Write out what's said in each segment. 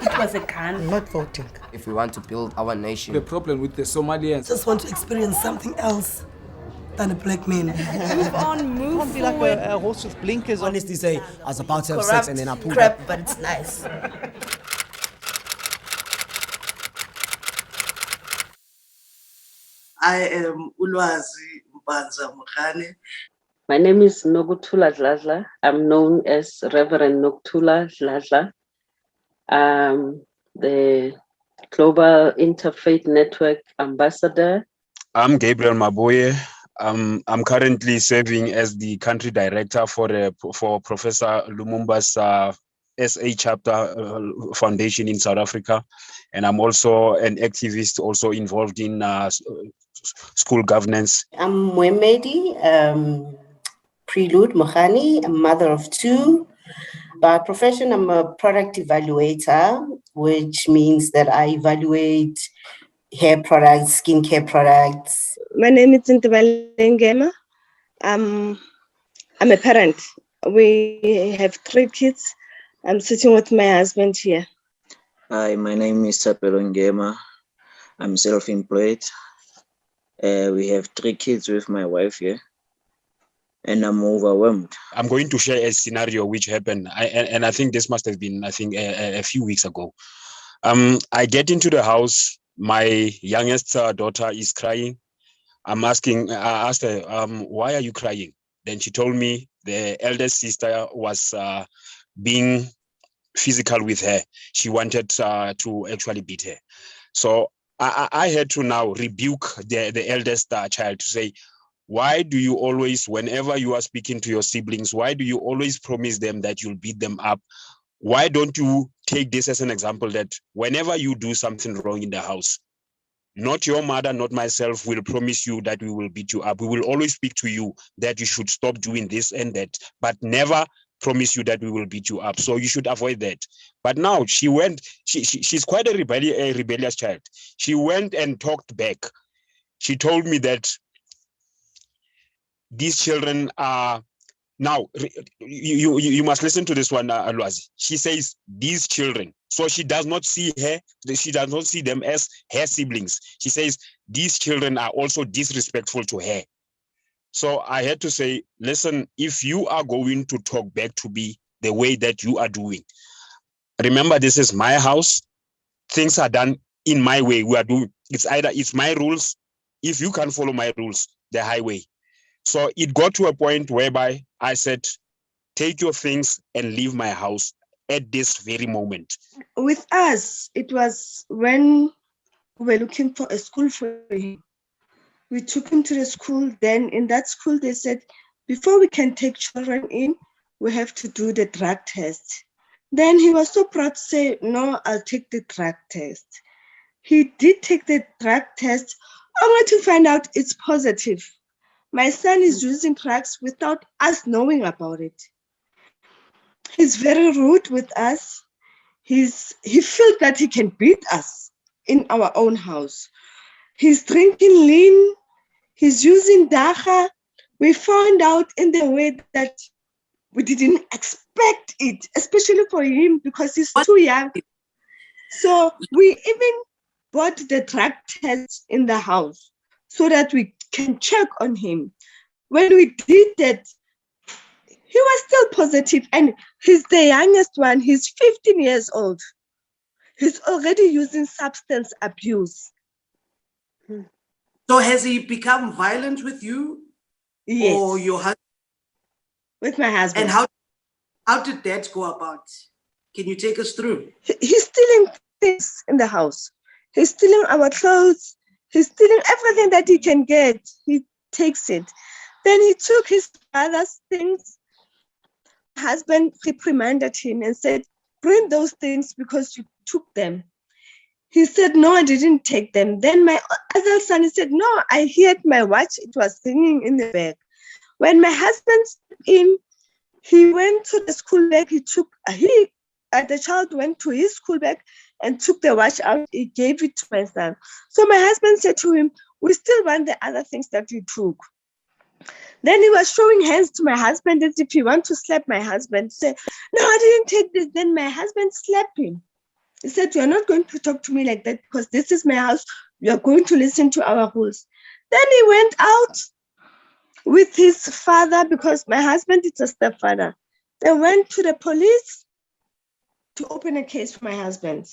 It was a gun. I'm not voting. If we want to build our nation. The problem with the Somalians. Just want to experience something else than a black man. Move on, move Can't be forward. like a horse with blinkers on. Honestly say, I was about to have Corrupt sex and then I pulled crap, up. but it's nice. I am Ulwazi Mbanza Mukhane. My name is Nokuthula Dladla. I'm known as Reverend Nokuthula Dladla. The Global Interfaith Network Ambassador. I'm Gabriel Maboye. I'm currently serving as the country director for Professor Lumumba's SA chapter foundation in South Africa. And I'm also an activist also involved in school governance. I'm Mwemedi Prelude Mohani, a mother of two. By profession, I'm a product evaluator, which means that I evaluate hair products, skincare products. My name is Ngema. I'm a parent. We have 3 kids. I'm sitting with my husband here. Hi, my name is Sapelo Ngema. I'm self-employed. We have 3 kids with my wife here. And I'm overwhelmed. I'm going to share a scenario which happened. I think this must have been, a few weeks ago. I get into the house. My youngest daughter is crying. I asked her, why are you crying? Then she told me the eldest sister was being physical with her. She wanted to actually beat her. So I had to now rebuke the eldest child to say, why do you always, whenever you are speaking to your siblings, why do you always promise them that you'll beat them up? Why don't you take this as an example that whenever you do something wrong in the house, not your mother, not myself will promise you that we will beat you up. We will always speak to you that you should stop doing this and that, but never promise you that we will beat you up. So you should avoid that. But now she's quite a rebellious child. She went and talked back. She told me that these children are now, you must listen to this one, Alwazi. She says these children, so she does not see them as her siblings. She says these children are also disrespectful to her. So I had to say, listen, if you are going to talk back to me the way that you are doing, remember this is my house. Things are done in my way. We are doing, it's my rules. If you can't follow my rules, the highway. So it got to a point whereby I said, take your things and leave my house at this very moment. With us, it was when we were looking for a school for him. We took him to the school. Then in that school, they said, before we can take children in, we have to do the drug test. Then he was so proud to say, no, I'll take the drug test. He did take the drug test, only to find out it's positive. My son is using drugs without us knowing about it. He's very rude with us. He feels that he can beat us in our own house. He's drinking lean. He's using dacha. We found out in the way that we didn't expect it, especially for him because he's too young. So we even bought the drug test in the house so that we can check on him. When we did that, he was still positive, and he's the youngest one. He's 15 years old. He's already using substance abuse. So has he become violent with you? Yes. Or your husband? With my husband. And how did that go about? Can you take us through? He's stealing things in the house. He's stealing our clothes. He's stealing everything that he can get. He takes it. Then he took his father's things. Husband reprimanded him and said, bring those things because you took them. He said, no, I didn't take them. Then my other son said, no, I hid my watch. It was hanging in the bag. When my husband stepped in, he went to the school bag. The child went to his school bag and took the watch out. He gave it to my son. So my husband said to him, we still want the other things that you took. Then he was showing hands to my husband as if he wants to slap my husband. Say, no, I didn't take this. Then my husband slapped him. He said, "You are not going to talk to me like that because this is my house. You are going to listen to our rules." Then he went out with his father because my husband is a stepfather. They went to the police to open a case for my husband.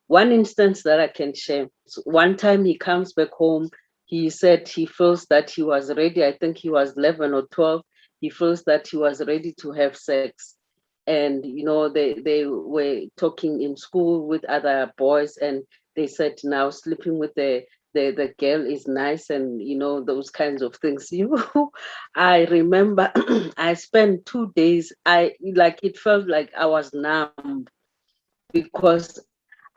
One instance that I can share. One time he comes back home, he said he feels that he was ready. I think he was 11 or 12. He feels that he was ready to have sex. And, they were talking in school with other boys, and they said now sleeping with the girl is nice, and, those kinds of things. I remember I spent 2 days, it felt like I was numb because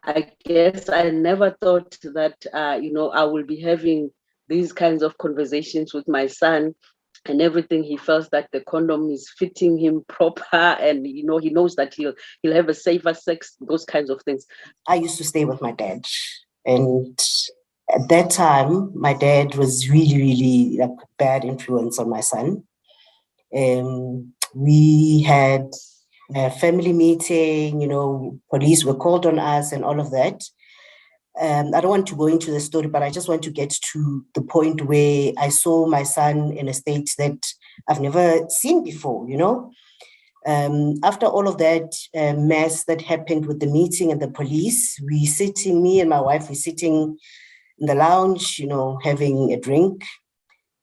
I guess I never thought that, I will be having these kinds of conversations with my son and everything. He feels that the condom is fitting him proper, and, he knows that he'll have a safer sex, those kinds of things. I used to stay with my dad, and at that time, my dad was really, really like a bad influence on my son. We had a family meeting, police were called on us and all of that. I don't want to go into the story, but I just want to get to the point where I saw my son in a state that I've never seen before, After all of that mess that happened with the meeting and the police, me and my wife, we're sitting in the lounge, having a drink.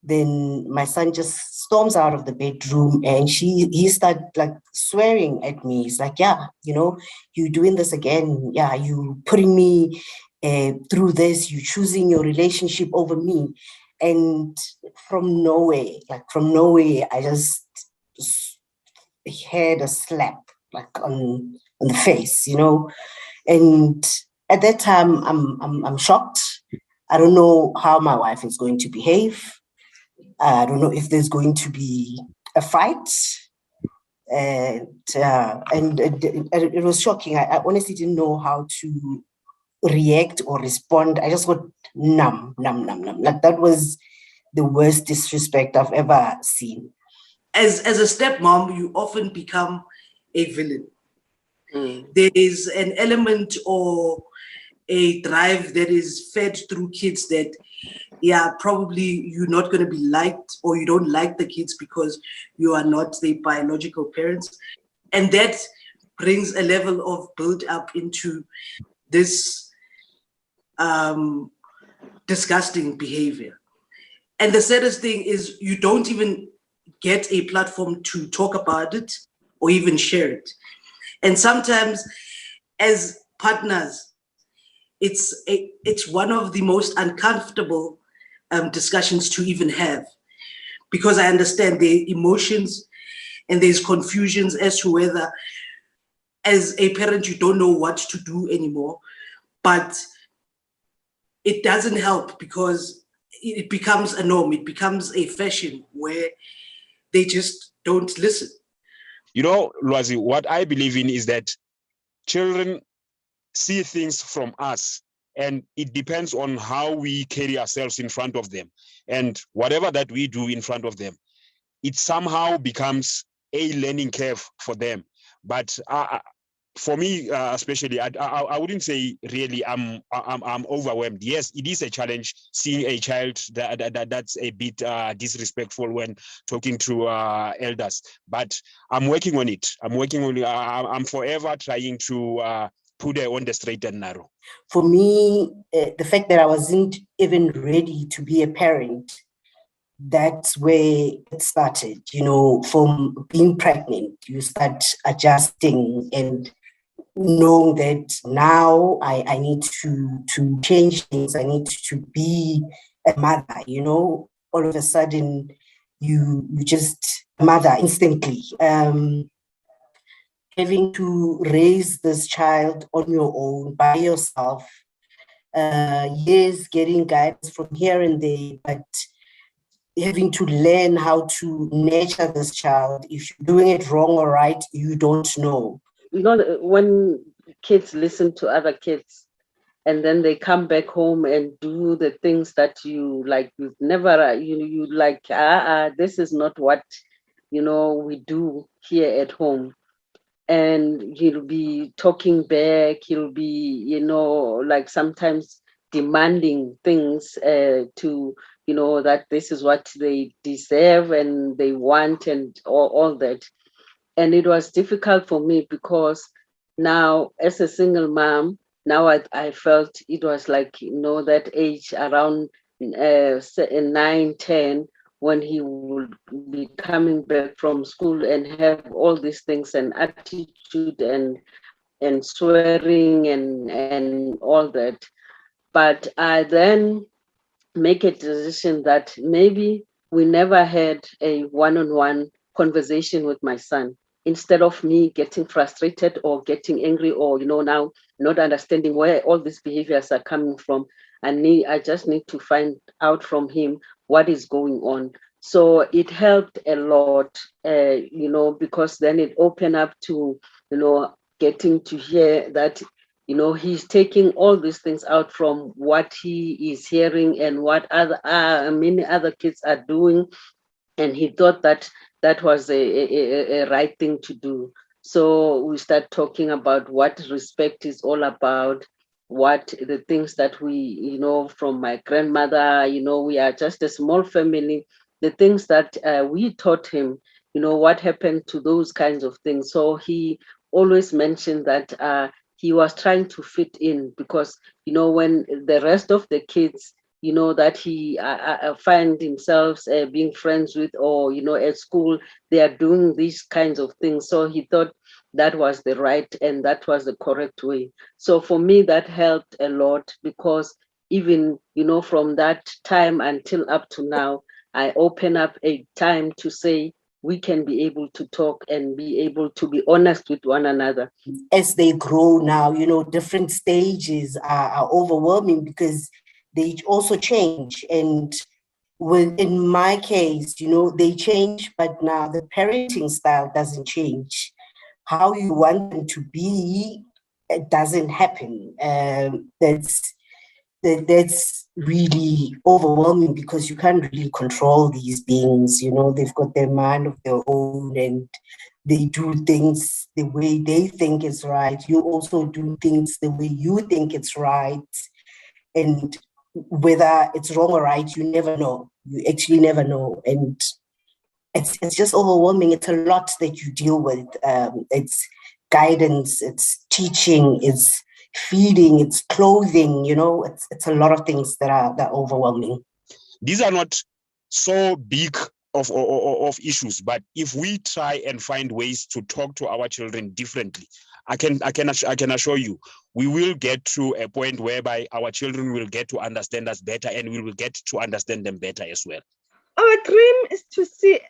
Then my son just storms out of the bedroom and he started like swearing at me. He's like, "Yeah, you doing this again. Yeah, you putting me through this, you choosing your relationship over me." And from nowhere, I just had a slap like on the face, And at that time, I'm shocked. I don't know how my wife is going to behave. I don't know if there's going to be a fight. And it was shocking. I honestly didn't know how to react or respond. I just got numb. Like that was the worst disrespect I've ever seen. As a stepmom, you often become a villain. There is an element or a drive that is fed through kids that, probably you're not going to be liked, or you don't like the kids because you are not their biological parents. And that brings a level of build up into this disgusting behavior. And the saddest thing is you don't even get a platform to talk about it or even share it. And sometimes as partners, it's one of the most uncomfortable discussions to even have, because I understand the emotions and there's confusions as to whether, as a parent, you don't know what to do anymore. But it doesn't help because it becomes a norm. It becomes a fashion where they just don't listen. Lwazi, what I believe in is that children see things from us, and it depends on how we carry ourselves in front of them. And whatever that we do in front of them, it somehow becomes a learning curve for them. But for me, especially, I wouldn't say really I'm overwhelmed. Yes, it is a challenge seeing a child that's a bit disrespectful when talking to elders. But I'm working on it. I'm forever trying to put her on the straight and narrow. For me, the fact that I wasn't even ready to be a parent, that's where it started. From being pregnant, you start adjusting and knowing that now I need to change things. I need to be a mother, all of a sudden you just mother instantly. Having to raise this child on your own by yourself, yes, getting guidance from here and there, but having to learn how to nurture this child. If you're doing it wrong or right, you don't know. When kids listen to other kids and then they come back home and do the things that you like, you've never, you like, this is not what, we do here at home. And he'll be talking back, he'll be, like sometimes demanding things to, that this is what they deserve and they want and all that. And it was difficult for me because now as a single mom, now I felt it was like, that age around 9, 10, when he would be coming back from school and have all these things and attitude and swearing and all that. But I then make a decision that maybe we never had a one-on-one conversation with my son. Instead of me getting frustrated or getting angry or now not understanding where all these behaviors are coming from, I just need to find out from him what is going on. So it helped a lot, because then it opened up to getting to hear that he's taking all these things out from what he is hearing and what many other kids are doing, and he thought that that was a right thing to do. So we start talking about what respect is all about, what the things that we from my grandmother, we are just a small family, the things that we taught him, what happened to those kinds of things. So he always mentioned that he was trying to fit in because when the rest of the kids that he find himself being friends with, or at school they are doing these kinds of things, so he thought that was the right and that was the correct way. So for me that helped a lot, because even from that time until up to now, I open up a time to say we can be able to talk and be able to be honest with one another. As they grow now, different stages are overwhelming because they also change. And in my case, they change, but now the parenting style doesn't change. How you want them to be, it doesn't happen. That's really overwhelming because you can't really control these beings. They've got their mind of their own and they do things the way they think is right. You also do things the way you think it's right. And whether it's wrong or right, you never know. You actually never know. And it's just overwhelming. It's a lot that you deal with. It's guidance, it's teaching, it's feeding, it's clothing, it's a lot of things that are overwhelming. These are not so big of issues, but if we try and find ways to talk to our children differently, I can assure you, we will get to a point whereby our children will get to understand us better, and we will get to understand them better as well. Our dream is to see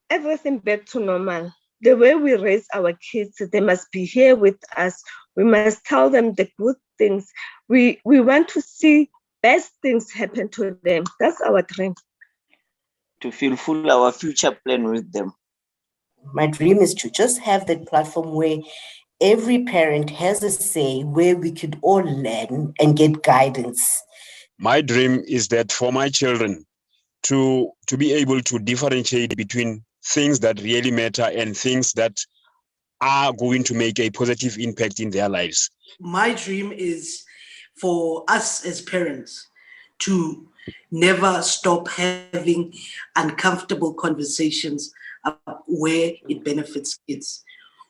everything back to normal. The way we raise our kids, they must be here with us. We must tell them the good things. We want to see best things happen to them. That's our dream. To fulfill our future plan with them. My dream is to just have that platform where every parent has a say, where we could all learn and get guidance. My dream is that for my children to be able to differentiate between things that really matter and things that are going to make a positive impact in their lives. My dream is for us as parents to never stop having uncomfortable conversations where it benefits kids.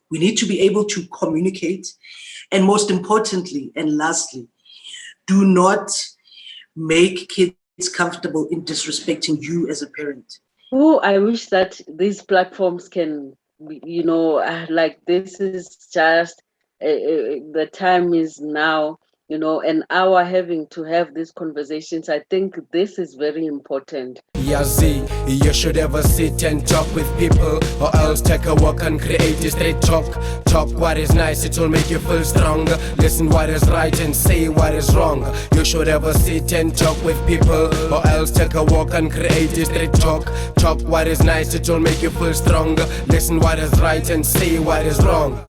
We need to be able to communicate, and most importantly and lastly, do not make kids comfortable in disrespecting you as a parent. Oh, I wish that these platforms can, like this is just, the time is now, an hour having to have these conversations. I think this is very important. Yazi, you should ever sit and talk with people, or else take a walk and create a straight talk. Talk what is nice, it will make you feel stronger. Listen what is right and say what is wrong. You should ever sit and talk with people, or else take a walk and create a straight talk. Talk what is nice, it will make you feel stronger. Listen what is right and say what is wrong.